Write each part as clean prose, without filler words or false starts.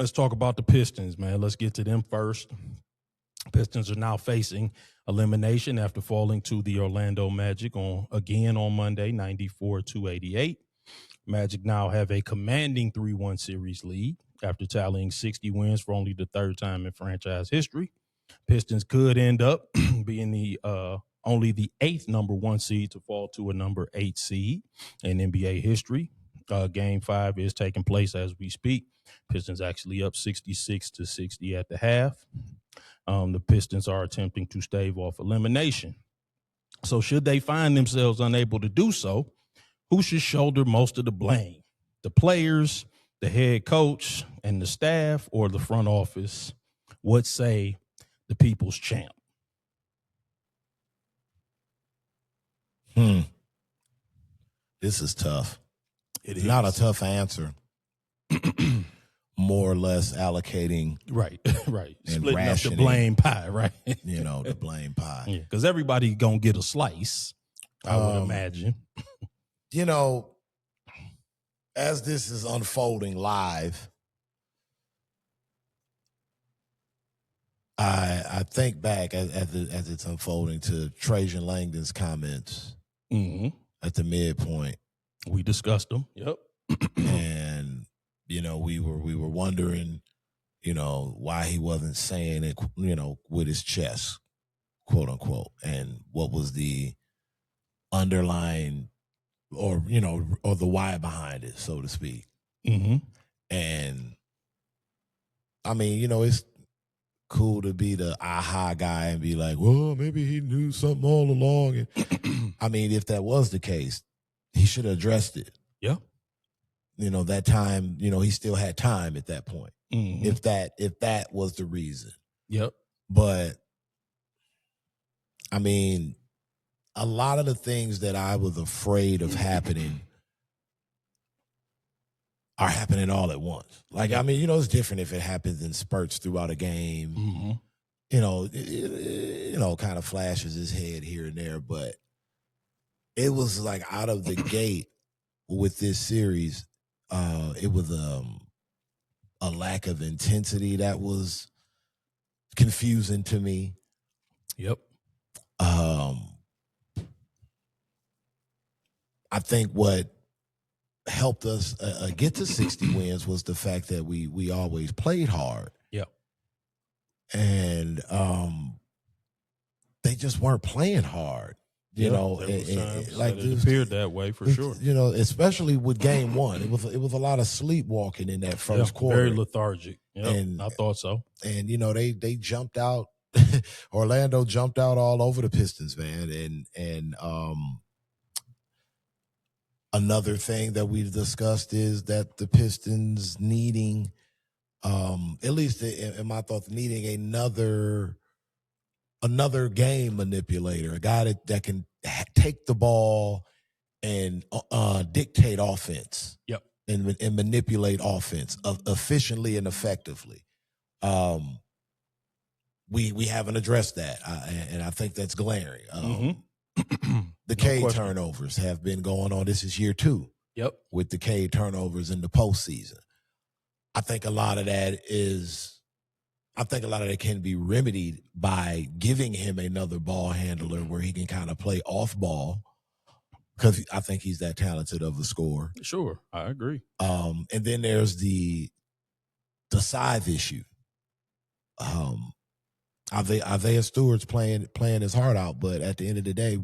Let's talk about the Pistons, man. Let's get to them first. Pistons are now facing elimination after falling to the Orlando Magic again on Monday, 94-88. Magic now have a commanding 3-1 series lead after tallying 60 wins for only the third time in franchise history. Pistons could end up being the only the eighth number one seed to fall to a number 8 seed in NBA history. Game 5 is taking place as we speak. Pistons actually up 66-60 at the half. The Pistons are attempting to stave off elimination. So should they find themselves unable to do so, who should shoulder most of the blame? The players, the head coach, and the staff, or the front office? What say the people's champ? This is tough. It's not a tough answer. More or less allocating. Right. Splitting up the blame pie, right? The blame pie. Yeah, because everybody going to get a slice, I would imagine. As this is unfolding live, I think back as it's unfolding to Trajan Langdon's comments at the midpoint. We discussed them. Yep. And we were wondering, why he wasn't saying it, with his chest, quote unquote, and what was the underlying or the why behind it, so to speak. And I mean, it's cool to be the aha guy and be like, well, maybe he knew something all along. And I mean, if that was the case, he should have addressed it. Yeah. That time, he still had time at that point. If that was the reason. Yep. But I mean, a lot of the things that I was afraid of happening are happening all at once. Like, I mean, it's different if it happens in spurts throughout a game. Kind of flashes his head here and there, but it was like out of the gate with this series, it was a lack of intensity that was confusing to me. Yep. I think what helped us get to 60 wins was the fact that we always played hard. Yep. And they just weren't playing hard. It appeared that way for sure. Especially with game one, it was a lot of sleepwalking in that first quarter. Very lethargic. Yep, and I thought so. And they jumped out. Orlando jumped out all over the Pistons, man. And another thing that we've discussed is that the Pistons needing, at least in my thoughts, needing another game manipulator, a guy that can take the ball and dictate offense. Yep. And manipulate offense efficiently and effectively. We haven't addressed that, and I think that's glaring. The Cade turnovers have been going on. This is year 2. Yep. With the Cade turnovers in the postseason. I think a lot of that can be remedied by giving him another ball handler where he can kind of play off ball, because I think he's that talented of a scorer. Sure, I agree. And then there's the size issue. Isaiah Stewart's playing his heart out, but at the end of the day,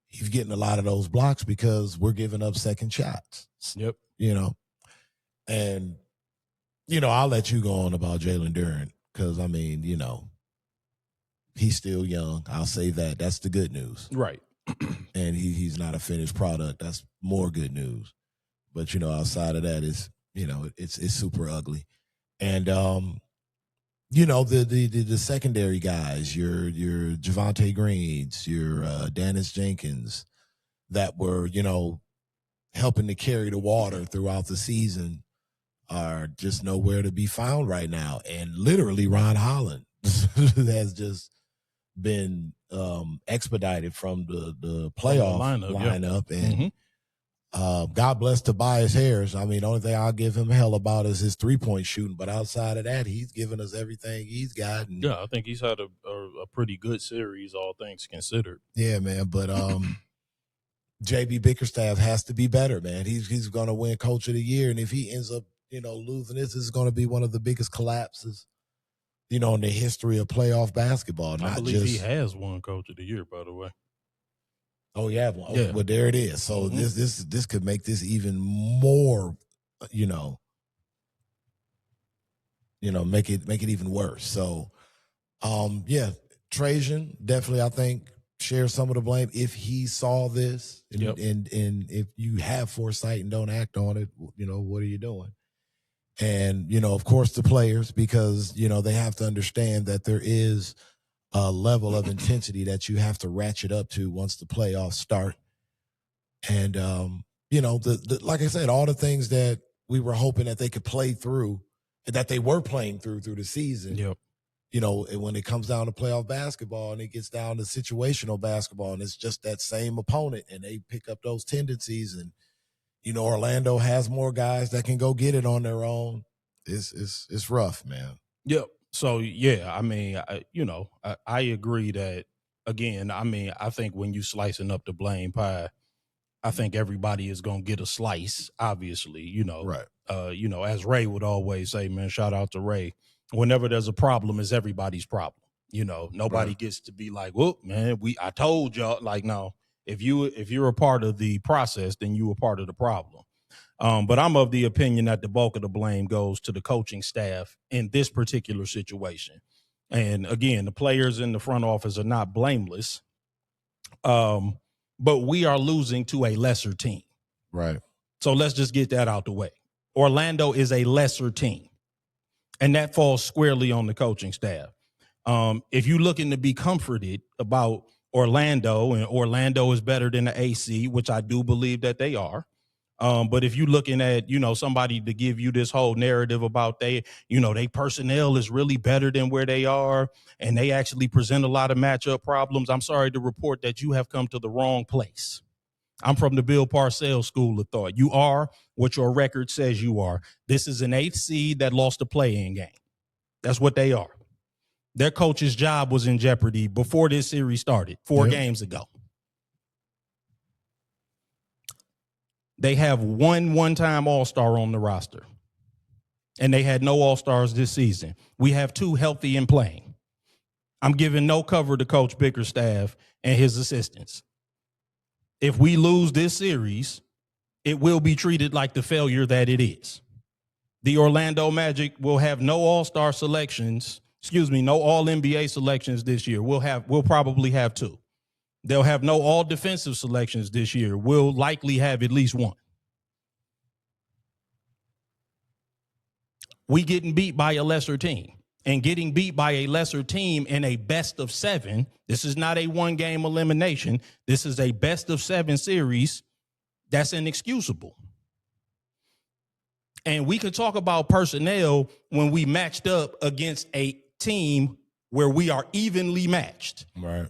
he's getting a lot of those blocks because we're giving up second shots. Yep. And I'll let you go on about Jalen Duren, because I mean, he's still young. I'll say that. That's the good news. Right. And he's not a finished product. That's more good news. But outside of that, it's super ugly. And the secondary guys, your Javonte Greens, your Dennis Jenkins, that were helping to carry the water throughout the season, are just nowhere to be found right now. And literally Ron Holland has just been expedited from the playoff lineup. And God bless Tobias Harris. I mean, the only thing I'll give him hell about is his 3-point shooting. But outside of that, he's given us everything he's got. And Yeah, I think he's had a pretty good series, all things considered. yeah, man. But JB Bickerstaff has to be better, man. He's going to win Coach of the Year, and if he ends up, losing this is going to be one of the biggest collapses, in the history of playoff basketball. I believe he has won Coach of the Year, by the way. Oh, yeah, well, Yeah. Well, there it is. So this could make this even more, make it even worse. So, Trajan definitely, I think, share some of the blame if he saw this, and if you have foresight and don't act on it, what are you doing? And of course the players, because they have to understand that there is a level of intensity that you have to ratchet up to once the playoffs start. And like I said, all the things that we were hoping that they could play through, that they were playing through the season. Yep. When it comes down to playoff basketball and it gets down to situational basketball and it's just that same opponent and they pick up those tendencies and, Orlando has more guys that can go get it on their own. It's rough, man. Yep. So, yeah, I mean, I agree that, again, I mean, I think when you slicing up the blame pie, I think everybody is going to get a slice, obviously, Right. As Ray would always say, man, shout out to Ray. Whenever there's a problem, it's everybody's problem. Nobody gets to be like, well, man, I told y'all. Like, no, if you're a part of the process, then you were part of the problem. But I'm of the opinion that the bulk of the blame goes to the coaching staff in this particular situation. And again, the players in the front office are not blameless. But we are losing to a lesser team. Right. So let's just get that out the way. Orlando is a lesser team. And that falls squarely on the coaching staff. If you're looking to be comforted about Orlando, and Orlando is better than the AC, which I do believe that they are. But if you're looking at, somebody to give you this whole narrative about they personnel is really better than where they are, and they actually present a lot of matchup problems, I'm sorry to report that you have come to the wrong place. I'm from the Bill Parcells school of thought. You are what your record says you are. This is an 8th seed that lost a play-in game. That's what they are. Their coach's job was in jeopardy before this series started, 4 games ago. They have one-time All-Star on the roster, and they had no All-Stars this season. We have 2 healthy and playing. I'm giving no cover to Coach Bickerstaff and his assistants. If we lose this series, it will be treated like the failure that it is. The Orlando Magic will have no All-Star selections, no All-NBA selections this year. We'll probably have 2. They'll have no all-defensive selections this year. We'll likely have at least 1. We getting beat by a lesser team. And getting beat by a lesser team in a best of 7, this is not a 1-game elimination. This is a best of 7 series. That's inexcusable. And we could talk about personnel when we matched up against a team where we are evenly matched. Right.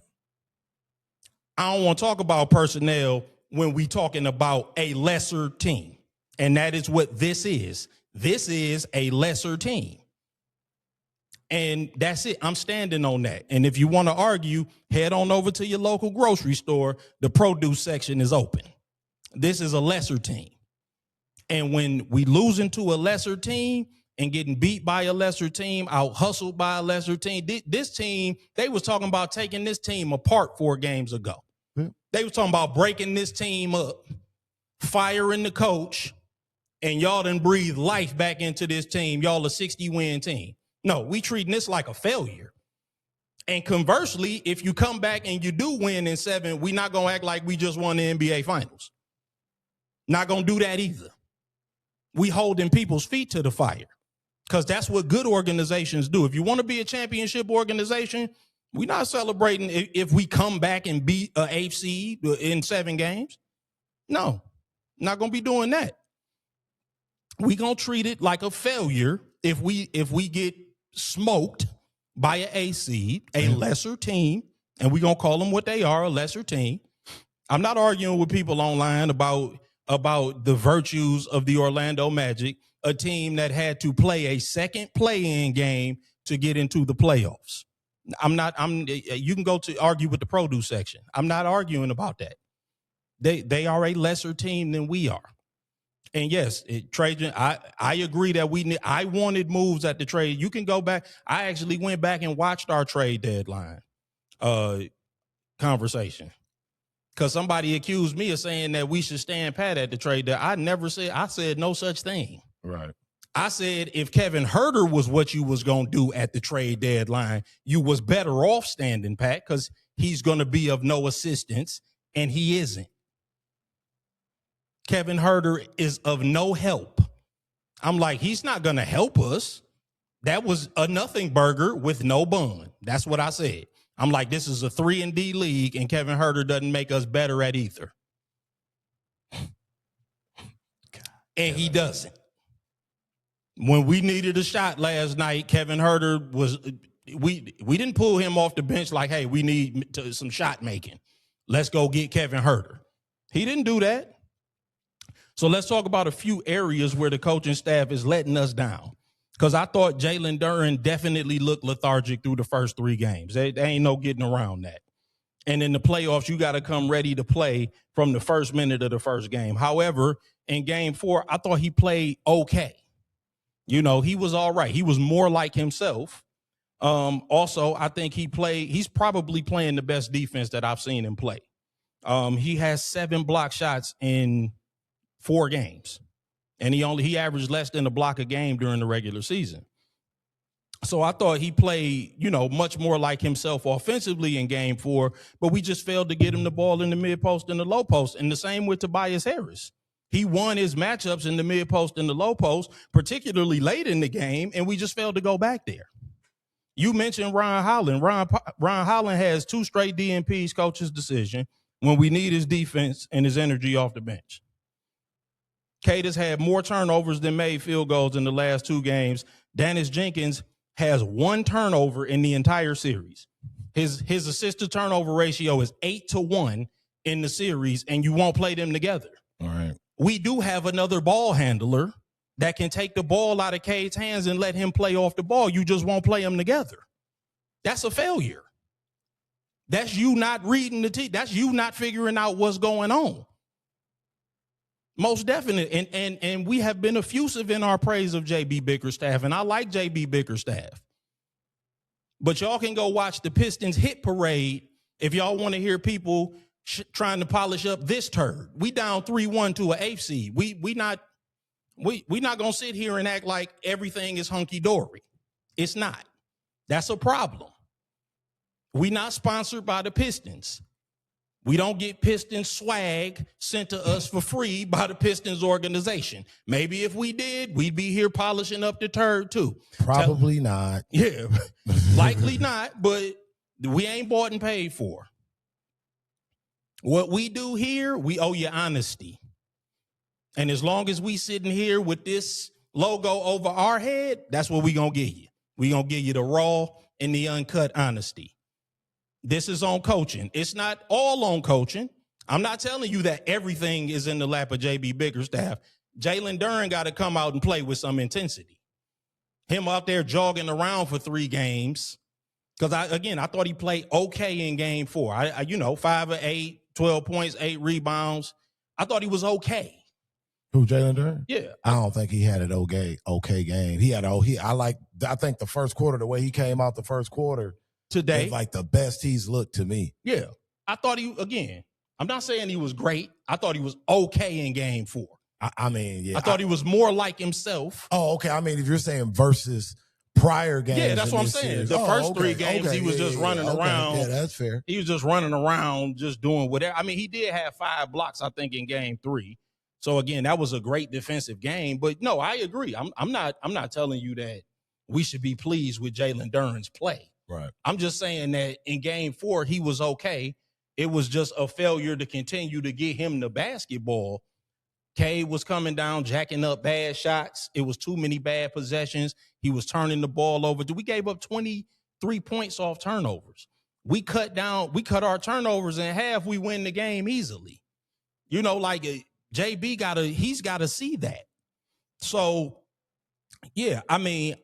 I don't want to talk about personnel when we talking about a lesser team. And that is what this is. This is a lesser team. And that's it. I'm standing on that. And if you want to argue, head on over to your local grocery store. The produce section is open. This is a lesser team. And when we losing to a lesser team and getting beat by a lesser team, out hustled by a lesser team, this team, they was talking about taking this team apart 4 games ago. They was talking about breaking this team up, firing the coach, and y'all done breathe life back into this team. Y'all a 60-win team. No, we treating this like a failure. And conversely, if you come back and you do win in 7, we not going to act like we just won the NBA Finals. Not going to do that either. We holding people's feet to the fire because that's what good organizations do. If you want to be a championship organization, we're not celebrating if we come back and beat an 8th seed in 7 games. No, not going to be doing that. We going to treat it like a failure if we get smoked by an 8th seed, a lesser team, and we're going to call them what they are, a lesser team. I'm not arguing with people online about about the virtues of the Orlando Magic, a team that had to play a second play-in game to get into the playoffs. You can go to argue with the produce section. I'm not arguing about that. They are a lesser team than we are. And yes, Trajan, I agree that I wanted moves at the trade. You can go back. I actually went back and watched our trade deadline conversation, because somebody accused me of saying that we should stand pat at the trade deadline. I never said. I said no such thing. Right. I said if Kevin Huerter was what you was going to do at the trade deadline, you was better off standing pat, because he's going to be of no assistance, and he isn't. Kevin Huerter is of no help. I'm like, he's not going to help us. That was a nothing burger with no bun. That's what I said. I'm like, this is a 3-and-D league, and Kevin Huerter doesn't make us better at either. And he doesn't. When we needed a shot last night, Kevin Huerter was, we didn't pull him off the bench like, hey, we need some shot making. Let's go get Kevin Huerter. He didn't do that. So let's talk about a few areas where the coaching staff is letting us down. Because I thought Jalen Duren definitely looked lethargic through the first 3 games. There ain't no getting around that. And in the playoffs, you got to come ready to play from the first minute of the first game. However, in game 4, I thought he played okay. You know, he was all right. He was more like himself. Also, I think he's probably playing the best defense that I've seen him play. He has 7 block shots in 4 games, and he averaged less than a block a game during the regular season. So I thought he played, much more like himself offensively in game 4, but we just failed to get him the ball in the mid post and the low post. And the same with Tobias Harris. He won his matchups in the mid post and the low post, particularly late in the game, and we just failed to go back there. You mentioned Ron Holland. Ron Holland has 2 straight DNPs, coach's decision, when we need his defense and his energy off the bench. Cade has had more turnovers than made field goals in the last 2 games. Dennis Jenkins has 1 turnover in the entire series. His assist to turnover ratio is 8-1 in the series, and you won't play them together. All right. We do have another ball handler that can take the ball out of Cade's hands and let him play off the ball. You just won't play them together. That's a failure. That's you not reading the that's you not figuring out what's going on. Most definitely. And we have been effusive in our praise of J.B. Bickerstaff, and I like J.B. Bickerstaff. But y'all can go watch the Pistons hit parade if y'all want to hear people trying to polish up this turd. We down 3-1 to an 8th seed. We not going to sit here and act like everything is hunky-dory. It's not. That's a problem. We not sponsored by the Pistons. We don't get Pistons swag sent to us for free by the Pistons organization. Maybe if we did, we'd be here polishing up the turd too. Probably not. Yeah, likely not, but we ain't bought and paid for. What we do here, we owe you honesty. And as long as we sitting here with this logo over our head, that's what we going to give you. We going to give you the raw and the uncut honesty. This is on coaching. It's not all on coaching. I'm not telling you that everything is in the lap of J.B. Bickerstaff. Jalen Duren got to come out and play with some intensity. Him out there jogging around for 3 games. Because, I thought he played okay in game 4. 5 of 8, 12 points, 8 rebounds. I thought he was okay. Who, Jalen Duren? Yeah. I don't think he had an okay game. I think the first quarter, the way he came out the first quarter, today, is like the best he's looked to me. Yeah. I thought I'm not saying he was great. I thought he was okay in game 4. Yeah. I thought he was more like himself. Oh, okay. If you're saying versus prior games. Yeah, that's what I'm saying. Series. The first 3 games, he was just running around. Yeah, that's fair. He was just running around, just doing whatever. He did have 5 blocks, I think, in game 3. So again, that was a great defensive game. But no, I agree. I'm not telling you that we should be pleased with Jalen Duren's play. Right. I'm just saying that in game 4, he was okay. It was just a failure to continue to get him the basketball. Cade was coming down, jacking up bad shots. It was too many bad possessions. He was turning the ball over. We gave up 23 points off turnovers. We cut our turnovers in half. We win the game easily. he's gotta see that. So yeah, I mean,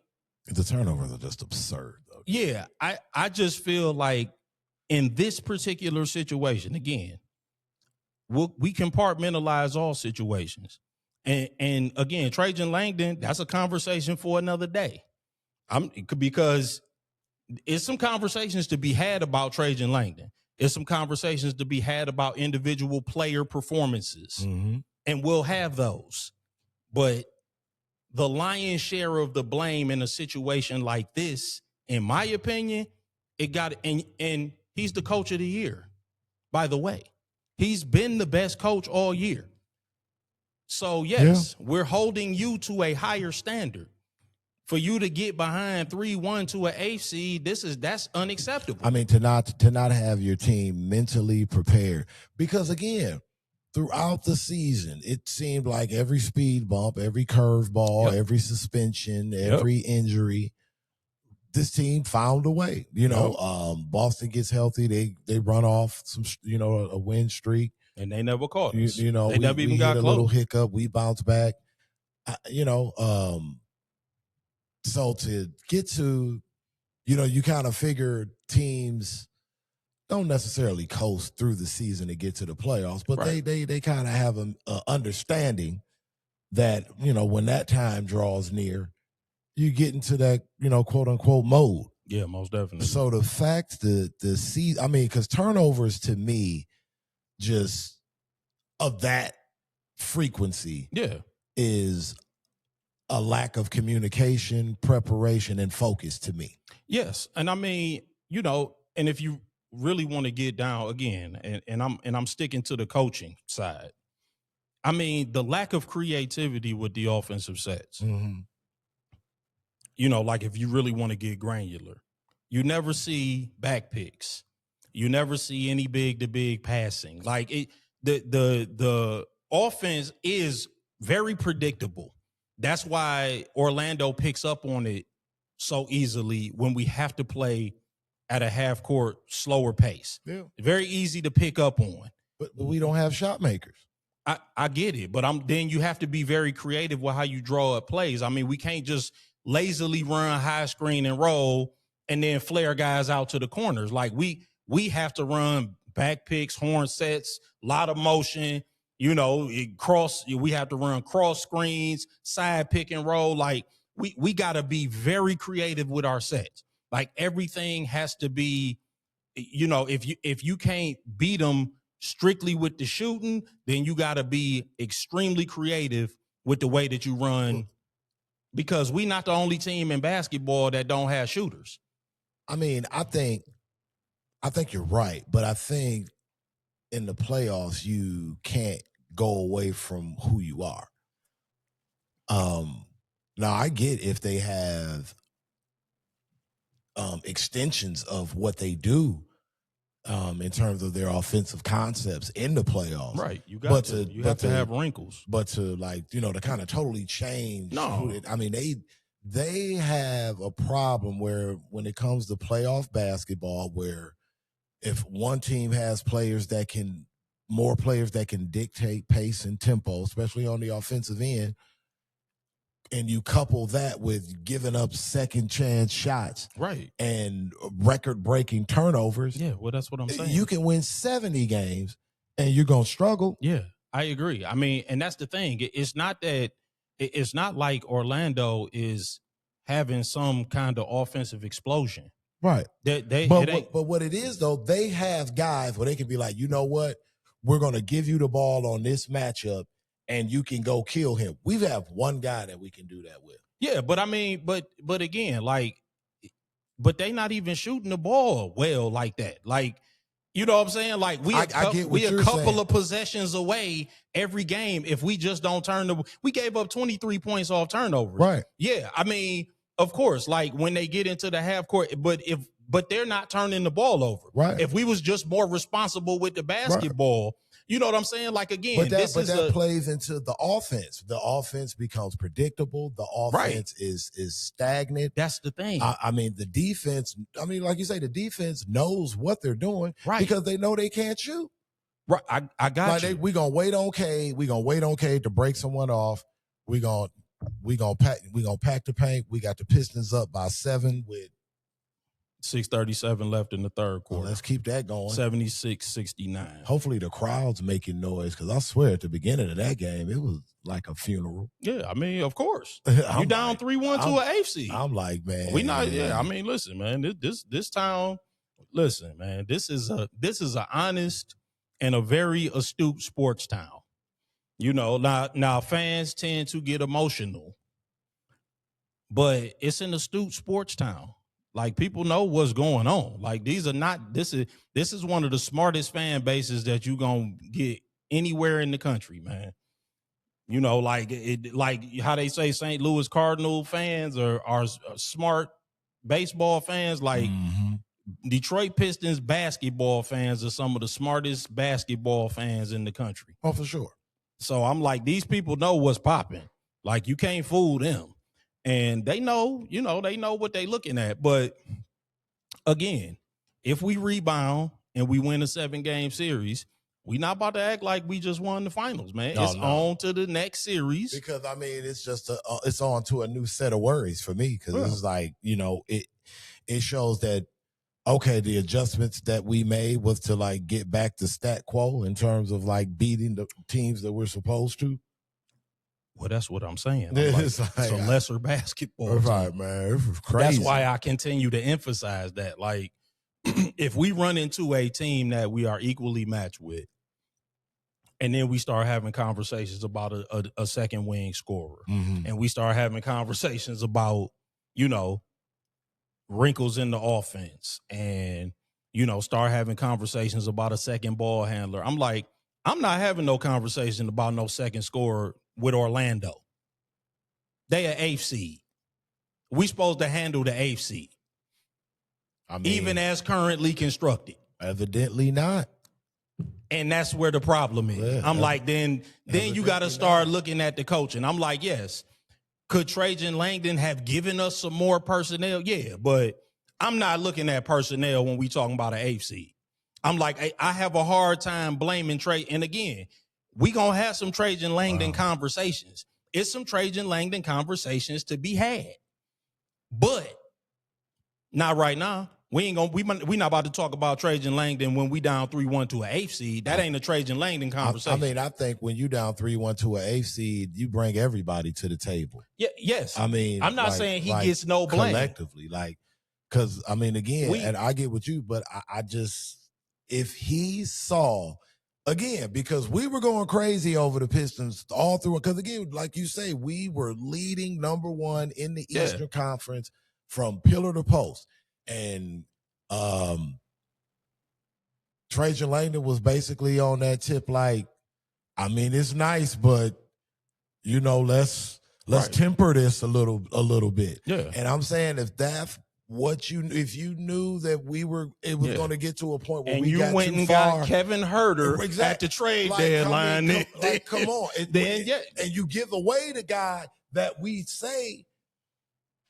the turnovers are just absurd, though. Yeah, I just feel like in this particular situation, again, we compartmentalize all situations. And again, Trajan Langdon, that's a conversation for another day. Because it's some conversations to be had about Trajan Langdon. It's some conversations to be had about individual player performances. Mm-hmm. And we'll have those. But the lion's share of the blame in a situation like this, in my opinion, and he's the coach of the year, by the way. He's been the best coach all year. So, yes, we're holding you to a higher standard. For you to get behind 3-1 to an eighth seed, that's unacceptable. I mean, to not have your team mentally prepared. Because, again, throughout the season, it seemed like every speed bump, every curveball, every suspension, every injury, this team found a way. Boston gets healthy, they run off some, a win streak, and they never caught us. They never even got hit close. A little hiccup, we bounce back. So to get to, you kind of figure teams don't necessarily coast through the season to get to the playoffs, but right. they kind of have an understanding that, when that time draws near, you get into that, quote unquote mode. Yeah, most definitely. So the fact that the season, I mean, because turnovers to me, just of that frequency, is a lack of communication, preparation, and focus to me. Yes, and I mean, and if you really want to get down again, and I'm sticking to the coaching side. I mean, the lack of creativity with the offensive sets. Mm-hmm. Like if you really want to get granular, you never see back picks. You never see any big to big passing. Like the offense is very predictable. That's why Orlando picks up on it so easily when we have to play at a half court slower pace. Yeah. Very easy to pick up on. But we don't have shot makers. I get it, but then you have to be very creative with how you draw up plays. I mean, we can't just lazily run high screen and roll and then flare guys out to the corners. Like we have to run back picks, horn sets, a lot of motion, we have to run cross screens, side pick and roll. Like we got to be very creative with our sets. Like everything has to be, if you can't beat them strictly with the shooting, then you got to be extremely creative with the way that you run, because we not the only team in basketball that don't have shooters. I mean, I think you're right, but I think in the playoffs you can't go away from who you are. Now I get if they have extensions of what they do in terms of their offensive concepts in the playoffs. Right. You have to have wrinkles. But to to kind of totally change. No. I mean, they have a problem where when it comes to playoff basketball, where if one team has more players that can dictate pace and tempo, especially on the offensive end, and you couple that with giving up second chance shots, right, and record-breaking turnovers. Yeah, well, that's what I'm saying. You can win 70 games, and you're going to struggle. Yeah, I agree. I mean, and that's the thing. It's not like Orlando is having some kind of offensive explosion. Right. But what it is, though, they have guys where they can be like, you know what? We're going to give you the ball on this matchup, and you can go kill him. We have one guy that we can do that with. Yeah, but I mean, but again, but they not even shooting the ball well like that. Like, you know what I'm saying? Like we a couple of possessions away every game. If we just don't we gave up 23 points off turnovers. Right. Yeah. I mean, of course, like when they get into the half court, but they're not turning the ball over. Right. If we was just more responsible with the basketball, you know what I'm saying? Like, again, that plays into the offense. The offense becomes predictable. The offense is stagnant. That's the thing. I mean, the defense, like you say, the defense knows what they're doing because they know they can't shoot. Right, I got you. We gonna wait on Cade. We gonna wait on Cade to break someone off. We gonna pack the paint. We got the Pistons up by 7 with 6:37 left in the third quarter. Let's keep that going. 76-69. Hopefully the crowd's making noise, because I swear at the beginning of that game it was like a funeral. Yeah, I mean, of course. You down 3-1 to an eighth seed. I'm like, man, we not. Yeah, I mean, listen, man. This town. Listen, man. This is a honest and a very astute sports town. You know, now fans tend to get emotional, but it's an astute sports town. Like, people know what's going on. Like, this is one of the smartest fan bases that you gonna get anywhere in the country, man. You know, like how they say St. Louis Cardinal fans are smart baseball fans. Like, Detroit Pistons basketball fans are some of the smartest basketball fans in the country. Oh, for sure. So I'm like, these people know what's popping. Like, you can't fool them. And they know, they know what they looking at. But again, if we rebound and we win a 7-game series, we not about to act like we just won the finals, man. It's on to the next series. Because, I mean, it's just it's on to a new set of worries for me. Because it's like, it shows that, okay, the adjustments that we made was to, like, get back to stat quo in terms of, like, beating the teams that we're supposed to. Well, that's what I'm saying. It's a lesser basketball right, team. Man. It was crazy. That's why I continue to emphasize that. Like, if we run into a team that we are equally matched with, and then we start having conversations about a second wing scorer, and we start having conversations about, wrinkles in the offense, and, start having conversations about a second ball handler. I'm like, I'm not having no conversation about no second scorer with Orlando. They are 8th seed. We supposed to handle the 8th seed. I mean, even as currently constructed. Evidently not. And that's where the problem is. Yeah, I'm like, then you got to start looking at the coaching. I'm like, yes, could Trajan Langdon have given us some more personnel? Yeah, but I'm not looking at personnel when we talking about an 8th seed. I'm like, I have a hard time blaming Trey. And again, we going to have some Trajan Langdon conversations. It's some Trajan Langdon conversations to be had. But not right now. We not about to talk about Trajan Langdon when we down 3-1 to an 8th seed. That ain't a Trajan Langdon conversation. I mean, I think when you down 3-1 to an 8th seed, you bring everybody to the table. Yeah, yes. I mean, I'm not saying he gets no blame. Collectively, because, I mean, again, and I get with you, but I just, if he saw, again, because we were going crazy over the Pistons all through, because, again, like you say, we were leading number 1 in the Eastern Conference from pillar to post. And Trajan Langdon was basically on that tip, like, I mean, it's nice, but let's temper this a little bit. Yeah. And I'm saying, if that's what if you knew that it was going to get to a point where we got went too and far, got Kevin Herter at the trade deadline, come on, and you give away the guy that we say,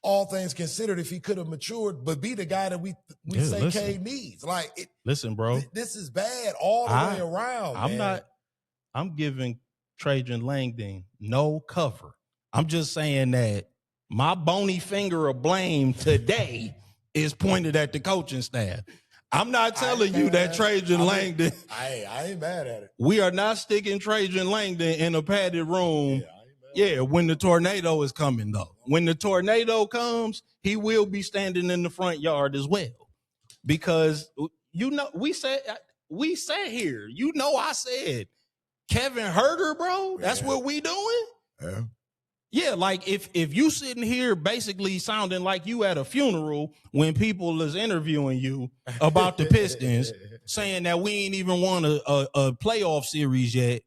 all things considered, if he could have matured, but be the guy that we say Cade needs. Like, listen, bro, this is bad all the way around. I'm giving Trajan Langdon no cover. I'm just saying that my bony finger of blame today is pointed at the coaching staff. I'm not telling you that Trajan Langdon. I ain't mad at it. We are not sticking Trajan Langdon in a padded room. Yeah, when the tornado is coming, though. When the tornado comes, he will be standing in the front yard as well. Because, we said here, I said, Kevin Herter, bro, that's what we doing? Yeah. Yeah, like, if you sitting here basically sounding like you at a funeral when people is interviewing you about the Pistons, saying that we ain't even won a playoff series yet,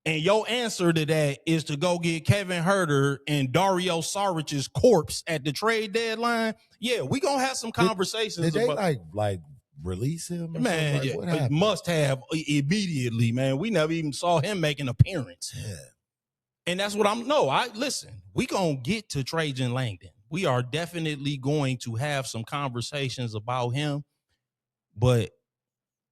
and your answer to that is to go get Kevin Herter and Dario Saric's corpse at the trade deadline. Yeah, we gonna have some conversations. Did they like release him? Man, it must have immediately, man. We never even saw him make an appearance. Yeah. And that's what listen, we gonna get to Trajan Langdon. We are definitely going to have some conversations about him, but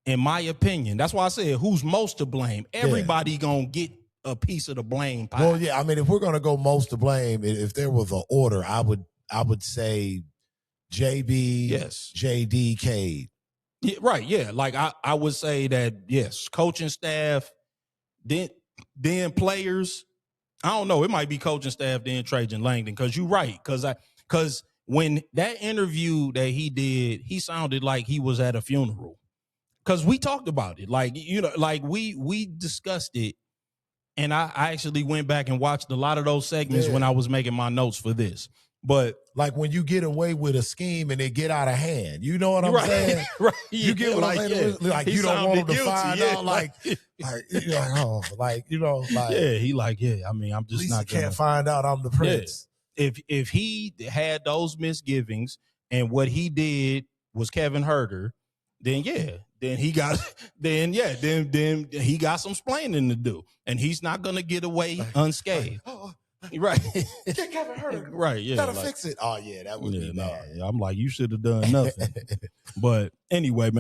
in my opinion, that's why I said who's most to blame. Everybody gonna get a piece of the blame pie. Well, yeah, I mean, if we're gonna go most to blame, if there was an order, I would say JB, Yes. JD, Cade. Yeah, right, yeah. Like I would say that, yes, coaching staff, then players. I don't know. It might be coaching staff, then Trajan Langdon, because you're right. Because when that interview that he did, he sounded like he was at a funeral. Because we talked about it. Like, you know, like we discussed it. And I actually went back and watched a lot of those segments when I was making my notes for this. But like when you get away with a scheme and it get out of hand, you know what I'm saying? Right. You get what I'm saying? Yeah. Like you don't want him to find out, like yeah, he like, yeah. I mean, I'm just not can't find out I'm the prince. Yeah. If he had those misgivings and what he did was Kevin Herter, then he got then he got some splaining to do, and he's not gonna get away unscathed. Right. Get Kevin Herter. Right, yeah. Gotta fix it. Oh, yeah, that would be bad. I'm like, you should have done nothing. But anyway, man.